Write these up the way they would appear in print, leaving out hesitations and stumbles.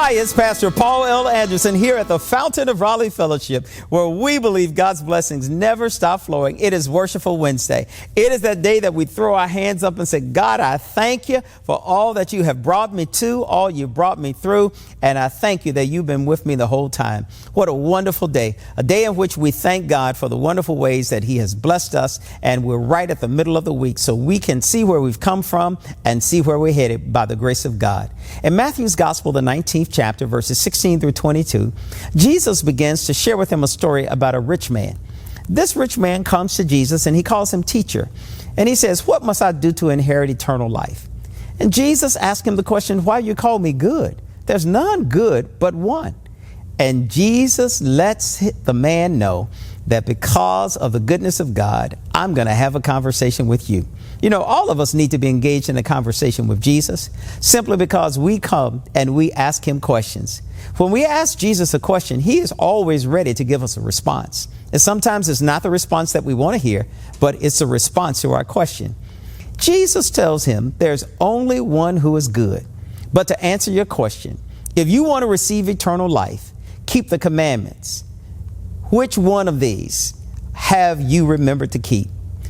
Hi, it's Pastor Paul L. Anderson here at the Fountain of Raleigh Fellowship, where we believe God's blessings never stop flowing. It is Worshipful Wednesday. It is that day that we throw our hands up and say, God, I thank you for all that you have brought me to, all you brought me through, and I thank you that you've been with me the whole time. What a wonderful day, a day in which we thank God for the wonderful ways that he has blessed us, and we're right at the middle of the week, so we can see where we've come from and see where we're headed by the grace of God. In Matthew's Gospel, the 19th chapter, verses 16 through 22, Jesus begins to share with him a story about a rich man. This rich man comes to Jesus and he calls him teacher. And he says, what must I do to inherit eternal life? And Jesus asked him the question, why you call me good? There's none good but one. And Jesus lets the man know that because of the goodness of God, I'm going to have a conversation with you. You know, all of us need to be engaged in a conversation with Jesus simply because we come and we ask him questions. When we ask Jesus a question, he is always ready to give us a response. And sometimes it's not the response that we want to hear, but it's a response to our question. Jesus tells him there's only one who is good. But to answer your question, if you want to receive eternal life, keep the commandments. Which one of these have you remembered to keep?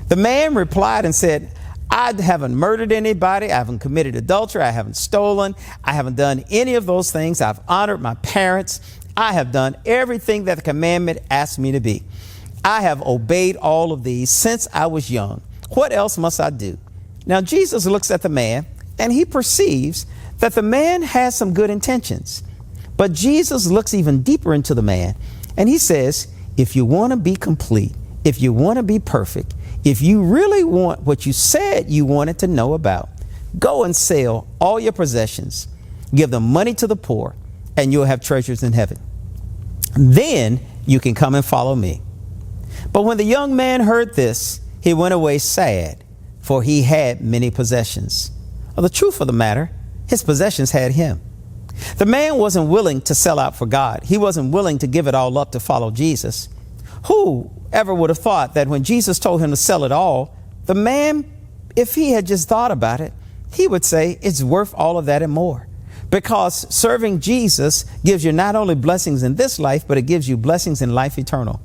The man replied and said, I haven't murdered anybody. I haven't committed adultery. I haven't stolen. I haven't done any of those things. I've honored my parents. I have done everything that the commandment asked me to be. I have obeyed all of these since I was young. What else must I do? Now, Jesus looks at the man and he perceives that the man has some good intentions. But Jesus looks even deeper into the man and he says, if you want to be complete, if you want to be perfect, if you really want what you said you wanted to know about, go and sell all your possessions, give the money to the poor, and you'll have treasures in heaven. Then you can come and follow me. But when the young man heard this, he went away sad, for he had many possessions. Well, the truth of the matter, his possessions had him. The man wasn't willing to sell out for God. He wasn't willing to give it all up to follow Jesus. Who ever would have thought that when Jesus told him to sell it all, the man, if he had just thought about it, he would say it's worth all of that and more. Because serving Jesus gives you not only blessings in this life, but it gives you blessings in life eternal.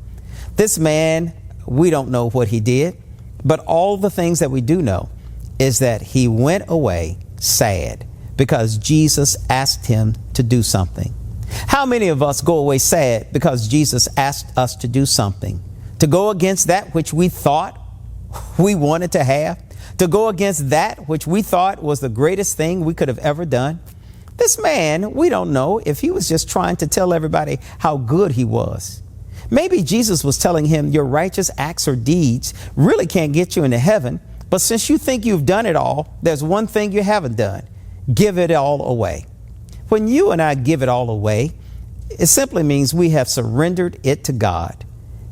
This man, we don't know what he did, but all the things that we do know is that he went away sad because Jesus asked him to do something. How many of us go away sad because Jesus asked us to do something? To go against that which we thought we wanted to have? To go against that which we thought was the greatest thing we could have ever done? This man, we don't know if he was just trying to tell everybody how good he was. Maybe Jesus was telling him your righteous acts or deeds really can't get you into heaven. But since you think you've done it all, there's one thing you haven't done. Give it all away. When you and I give it all away, it simply means we have surrendered it to God.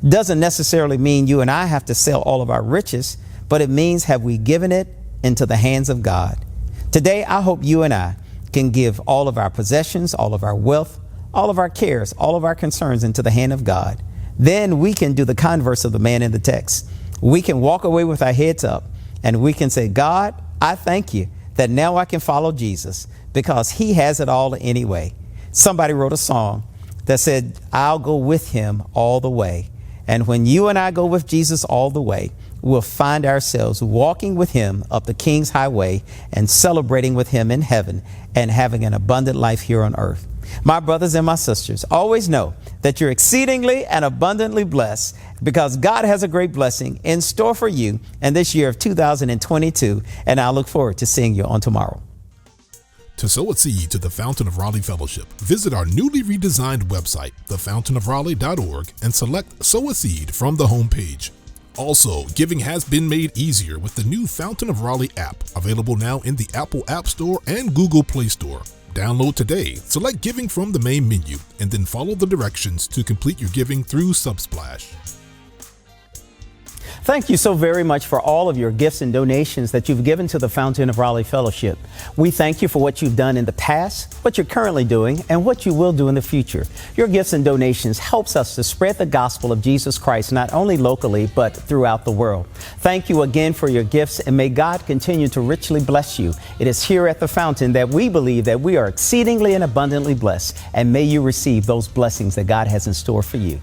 Doesn't necessarily mean you and I have to sell all of our riches, but it means have we given it into the hands of God. Today, I hope you and I can give all of our possessions, all of our wealth, all of our cares, all of our concerns into the hand of God. Then we can do the converse of the man in the text. We can walk away with our heads up and we can say, God, I thank you that now I can follow Jesus because he has it all anyway. Somebody wrote a song that said, I'll go with him all the way. And when you and I go with Jesus all the way, we'll find ourselves walking with him up the King's Highway and celebrating with him in heaven and having an abundant life here on earth. My brothers and my sisters, always know that you're exceedingly and abundantly blessed because God has a great blessing in store for you in this year of 2022. And I look forward to seeing you on tomorrow. To sow a seed to the Fountain of Raleigh Fellowship, visit our newly redesigned website, thefountainofraleigh.org, and select Sow a Seed from the homepage. Also, giving has been made easier with the new Fountain of Raleigh app, available now in the Apple App Store and Google Play Store. Download today, select Giving from the main menu, and then follow the directions to complete your giving through Subsplash. Thank you so very much for all of your gifts and donations that you've given to the Fountain of Raleigh Fellowship. We thank you for what you've done in the past, what you're currently doing, and what you will do in the future. Your gifts and donations helps us to spread the gospel of Jesus Christ, not only locally, but throughout the world. Thank you again for your gifts, and may God continue to richly bless you. It is here at the Fountain that we believe that we are exceedingly and abundantly blessed, and may you receive those blessings that God has in store for you.